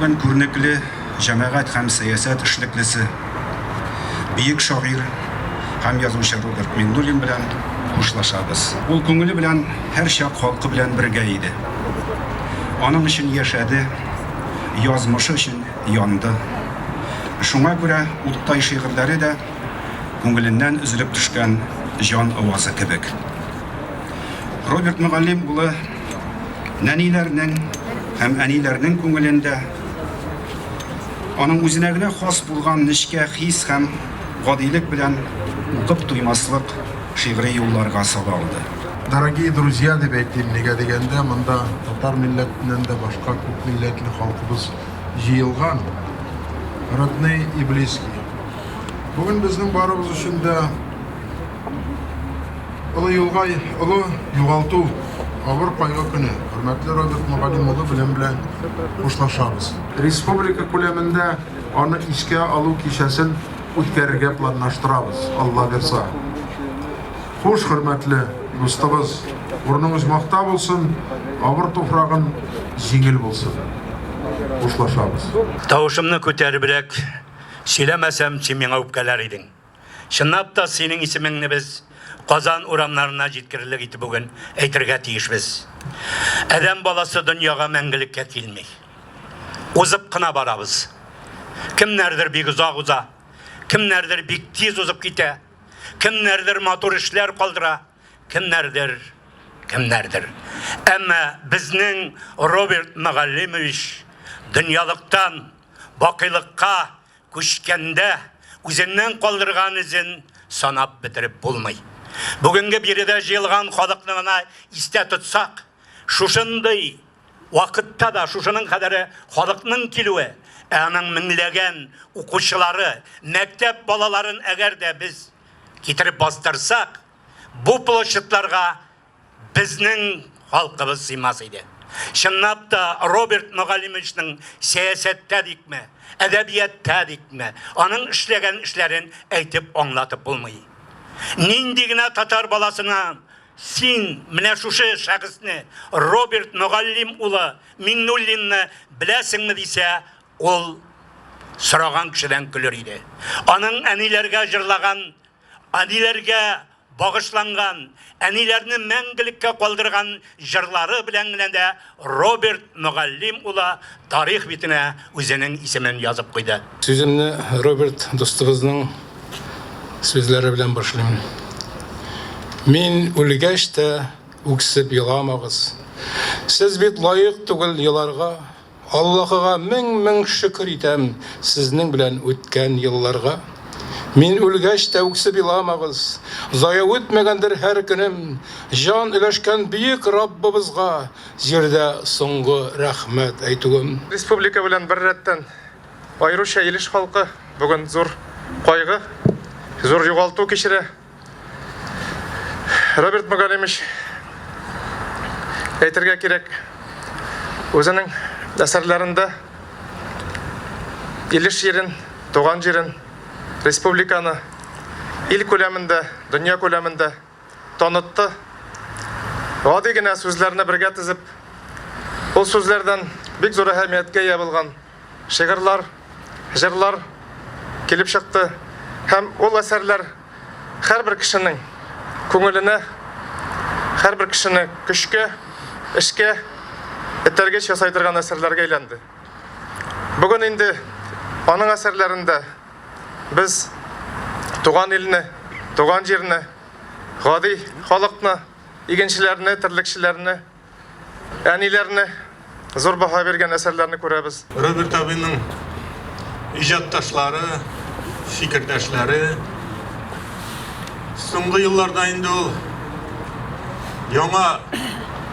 бүген күренекле җәмәгать һәм сәясәт эшлеклесе бөек шагыйрь һәм язучы Роберт Миннуллин белән хушлашабыз. Ул күңеле белән һәр чак халкы белән бергә иде. Аның өчен яшәде, язмышы өчен янды. Шуңа күрә уттай шигырьләре дә күңеленнән өзелеп төшкән җан авазы кебек. Роберт Мөгаллим улы нәниләрнең һәм әниләрнең күңелендә аның үзенә генә хас булган нечкә хис һәм гадилек белән укып туймаслык шигъри юлларга сала алды. Дорогие друзья, дип әйтим, нигә дигәндә, монда татар милләтеннән дә башка күп милләтле халкыбыз җыелган. Родной и близкий. Бүген безнең барыбыз өчен дә олы югалту, авыр кайгы көне. Хөрмәтле Роберт Мөгаллим улы белән хушлашабыз. Республика күләмендә аны искә алу кичәсен үткәрергә планлаштырабыз, Алла берса. Хуш, хөрмәтле дустыбыз, урыныңыз макта булсын, авыр туфрагын җиңел булсын. Хушлашабыз. Тавышымны күтәребрәк сөйләмәсәм, син миңа үпкәләр идең. Чынлап та синең исемеңне без Казан урамнарына җиткерерлек итеп бүген әйтергә тиешбез. Адәм баласы дөньяга мәңгелеккә килми. Узып кына барабыз. Кемнәрдер бик узак уза, кемнәрдер бик тиз узып китә, кемнәрдер матур эшләр калдыра, кемнәрдер. Әмма безнең Роберт Мөгаллимович дөньялыктан бакыйлыкка күчкәндә үзеннән калдырган изен санап бетереп булмый. Бүгенге биредә җыелган халыкны гына истә тотсак, шушындый вакытта да шушының кадәре халыкның килүе, аның меңләгән укучылары, мәктәп балаларын әгәр дә без китереп бастырсак, бу площадьларга безнең халкыбыз сыймас иде. Чынлап та Роберт Мөгаллимовичның сәясәттә дикме, әдәбиятта дикме, аның эшләгән эшләрен әйтеп аңлатып булмый. Нинди генә татар баласына син менә шушы шәхесне Роберт Мөгаллим улы Миннуллинны беләсеңме дисә, ул сораган кешедән көлер иде. Аның әниләргә җырлаган, әниләргә багышланган, әниләрне мәңгелеккә калдырган җырлары белән генә дә Роберт Мөгаллим улы тарих битенә үзенең исемен язып куйды. Сүземне Роберт достыбызның сүзләре белән башлыйм. Мин үлгәч тә үксеп еламагыз. Сез бит лаек түгел еларга. Аллаһыга мең шөкер итәм сезнең белән үткән елларга. Мин үлгәч тә үксеп еламагыз. Зая үтмәгәндер һәр көнем. Җан өләшкән бөек Раббыбызга җирдә соңгы рәхмәт әйтүем. Республика белән бер рәттән аеруча Илеш халкы бүген зур кайгы, зур югалту кичерә. Роберт Мөгаллимович әйтергә кирәк, үзенең әсәрләрендә Илеш җирен, туган җирен, республиканы ил күләмендә, дөнья күләмендә танытты. Гади генә сүзләрне бергә тизеп, ул сүзләрдән бик зур әһәмияткә ия булган шигырьләр, җырлар килеп чыкты. Һәм ул әсәрләр һәрбер кешенең күңеленә, һәрбер кешене көчкә, эшкә этәргеч ясай торган әсәрләргә әйләнде. Бүген инде аның әсәрләрендә biz туган илне, туган җирне, гади халыкны, игенчеләрне, терлекчеләрне, әниләрне зур баһа бергән әсәрләрне күрәбез. Роберт абыйның иҗатташлары, фикердәшләре соңгы елларда инде ул яңа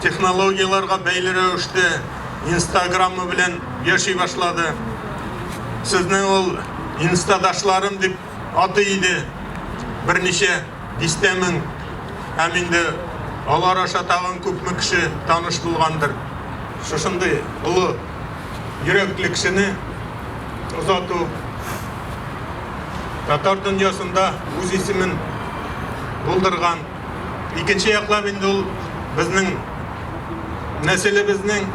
технологияларга бәйле рәвештә Инстаграмы белән яши башлады. Сезнең ул инстадашларым дип аты иде. Берничә дистәмен. Һәм инде алар аша тагын күпме кеше таныш булгандыр. Шушындый улы йөрәкле кешене озату татар дөньясында үз исемен булдырган. Икенче яклап инде ул безнең нәселебезнең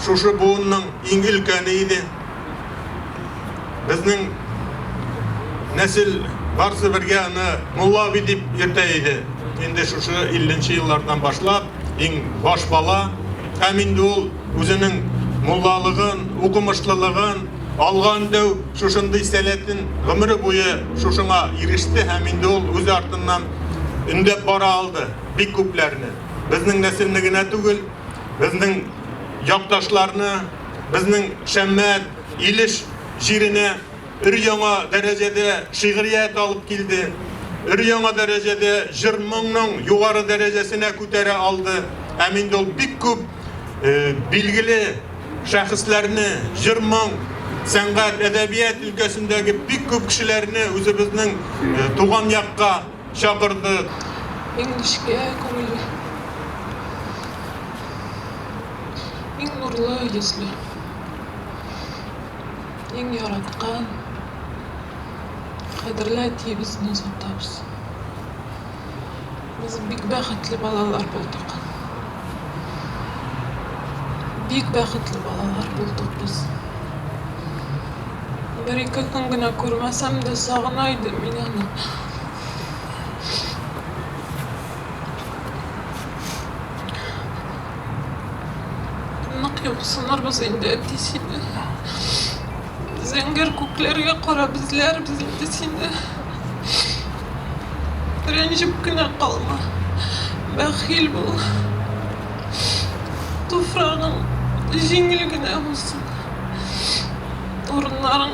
şuşu buğunun iň ilkeniydi. Bizning nesil barsı birge onu mulla dip ýeteydi. Indi şuşu 50-nji ýyllardan başlap iň baş bala hem indi ol özüniň mullalygyn, okumuşlulygyn algan dew şuşundy iseletin ömrü boyu şuşuna irişdi hem indi ol öz artyndan ündep bara aldy bik köplerini. Bizning nesilnigine tügül, bizning ýokdaşlaryny, bizning şemmet, iliş jirine ýaňa derejede şiiriýet alyp kildi. Ýaňa derejede jyrmyňyň ýogary derejesine kötere aldy. Hem indi ol bik köp bilgili şahyslarny, jyrmyň, sangat, edebiýat ülkesindäki bik köp kişilerini özübizning tugan ýakka çakyrdy. Englişke ko'ngli. Eng nurlu yüzlü. Eng yaratgan. Qadrlaydi bizni zottabız. Biz bik baxtly balalar boldyk. Bik baxtly balalar boldyk biz. Bir-iki gün gına görmesem de sagynaydy meni onu. Yoksunlar biz indi ettisini. Zenger kuklerge qara bizler biz ettisini. Renjip güne kalma. Bakhil bu. Toprağın jingilgine olsun. Orunların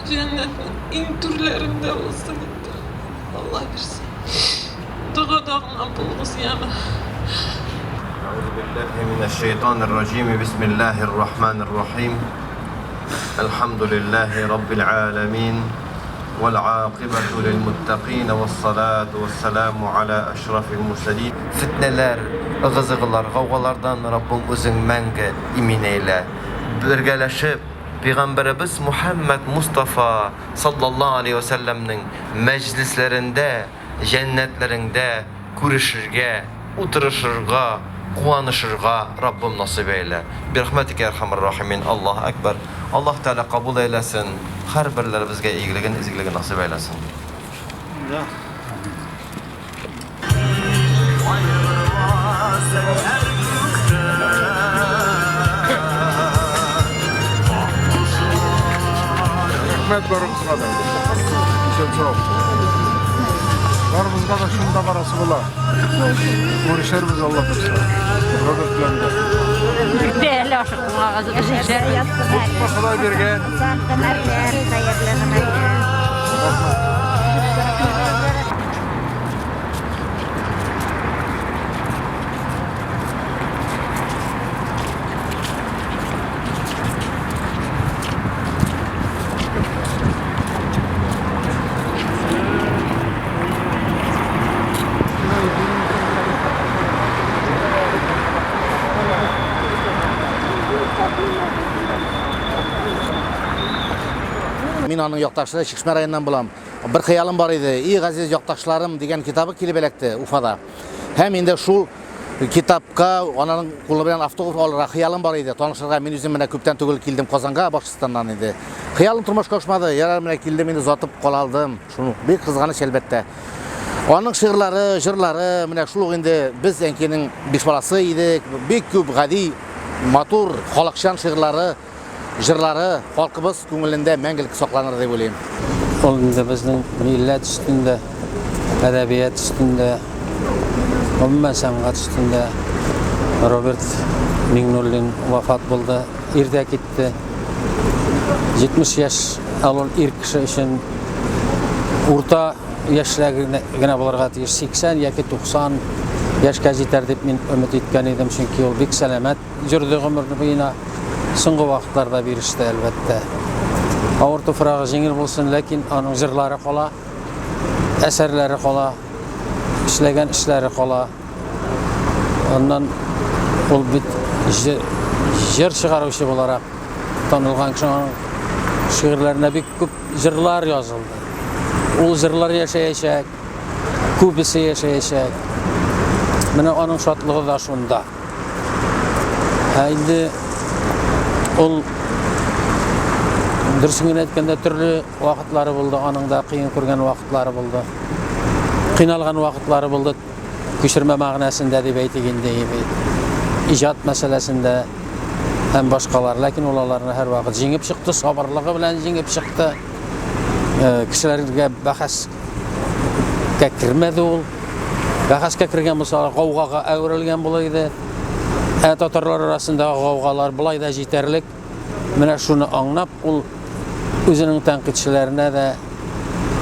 cennetin in türlerinde olsun. Allah bilsin. Dağdağına bulguz yana. أعوذ بالله من الشيطان الرجيم بسم الله الرحمن الرحيم الحمد لله رب العالمين والعاقبة للمتقين والصلاة والسلام على أشرف المرسلين Fitneler, ıgızıgılar, gavgalardan Rabbim özün məngə imin eyle. Birgələşib Peygamberimiz Muhammed Mustafa sallallahu aleyhi ve sellem'nin meclislerinde, cennetlerinde kuruşurga, oturuşurga, kuanışırga Rabbim nasip eyle. Bir rahmetike erhamar rahimin. Allah ekber. Allah Teala kabul eylesin. Her birleri bizge iyiliğin, izgiliğin nasip eylesin. Rahmet barımızga da. Güzel çok. Barımızga da şunda barası bula. Görüşerimiz Allah bilsin. Robert bilen de. Değerli aşıkım ağzı kızı. Mutlu Xuday bergen. Min onun yoktaşları Şikşmer ayından bulam. Bir hayalim var idi. İyi aziz yoktaşlarım degan kitabı kilip elekti Ufada. Hem indi şu kitapka onun kulu bilen avtoguf olarak hayalim var idi. Tanışırga men özüm mene köpten tugul kildim Kozanga Başkistandan idi. Hayalim turmuş koşmadı. Yarar mene kildim indi zatıp qolaldım. Şunu bir kızganış elbette. Onun şiirleri, jırları mene şulu indi biz enkinin beş balası idik. Bek köp gadi matur halakşan şiirleri jırları halkımız köngülünde мәңгілік saklanır diye söyleyeyim. Ol indi bizning millet üstünde, edebiyat üstünde, umuman sanat üstünde Robert Mignollin vafat buldu. Irde gitti. 70 yaş alın ilk kişi için orta yaşlarına bularga tiyiş 80 yoki 90 yaşga jeter deb men umid etgan edim, chunki ol bek salamat jurdi ömrüni boyuna. Soňgy wagtlarda berişdi elbette. Awır tufragy jеңil bolsun, lekin onun jırlary qala, eserleri qala, işlegen işleri qala. Ondan ol bit jır çıgaruçy olarak tanılgan kişinin şiirlerine bek köp jırlar yazıldı. Ol jırlar yaşaýaşak, köpüsi yaşaýaşak. Mene onun şatlygy da şunda. Indi Ул дөресен әйткәндә төрле вакытлары булды, аның да кыен күргән вакытлары булды. Кыйналган вакытлары булды. Күчермә мәгънәсендә дип әйтгәндә, иҗат мәсьәләсендә һәм башкалар, ләкин ул аларны һәр вакыт җиңеп чыкты, сабырлыгы белән җиңеп чыкты. Кешеләргә бәхәскә кермәде ул. Бәхәскә кергән булса, гаугага әверелгән була иде. Татарлар арасындагы гаугалар булай да җитәрлек. Менә шуны аңлап, ул үзенең тәнкыйтьчеләренә дә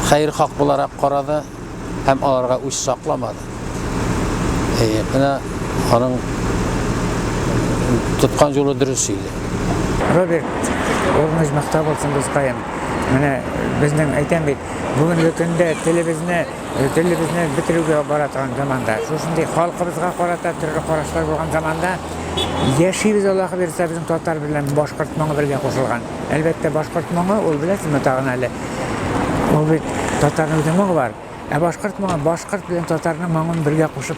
хәйр хак буларак карады һәм аларга үз сакламады. Менә аның тоткан жолы дөрес иде. Роберт, орныгыз мактап булсын дускайым. Менә безнең әйтәм бит, бүгенге көндә телебезне бетерүгә бара торган заманда, шушындый халкыбызга карата төрле карашлар булган заманда яшибез, Аллаһы бирсә, безнең татар белән башкорт моңы бергә кушылган. Әлбәттә башкорт моңы ул беләсезме тагын әле. Ул бит татарның үзе моңы бар. Башкорт моңы башкорт белән татарның моңын бергә кушып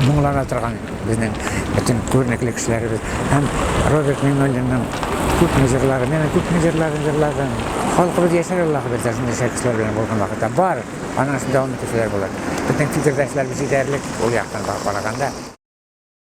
моңлана торган безнең бөтен күренекле кешеләребез. Һәм Роберт Миңнуллинның күп җырлары, менә күп җырларын җырлаган. Халкыбыз яшәр, Аллаһы бирсә, шундый шәкесләр белән булган вакытта бар. Аның өчен дәвам итүчеләр булыр. Бөтен фикердәшләр җитәрлек ул яктан караганда.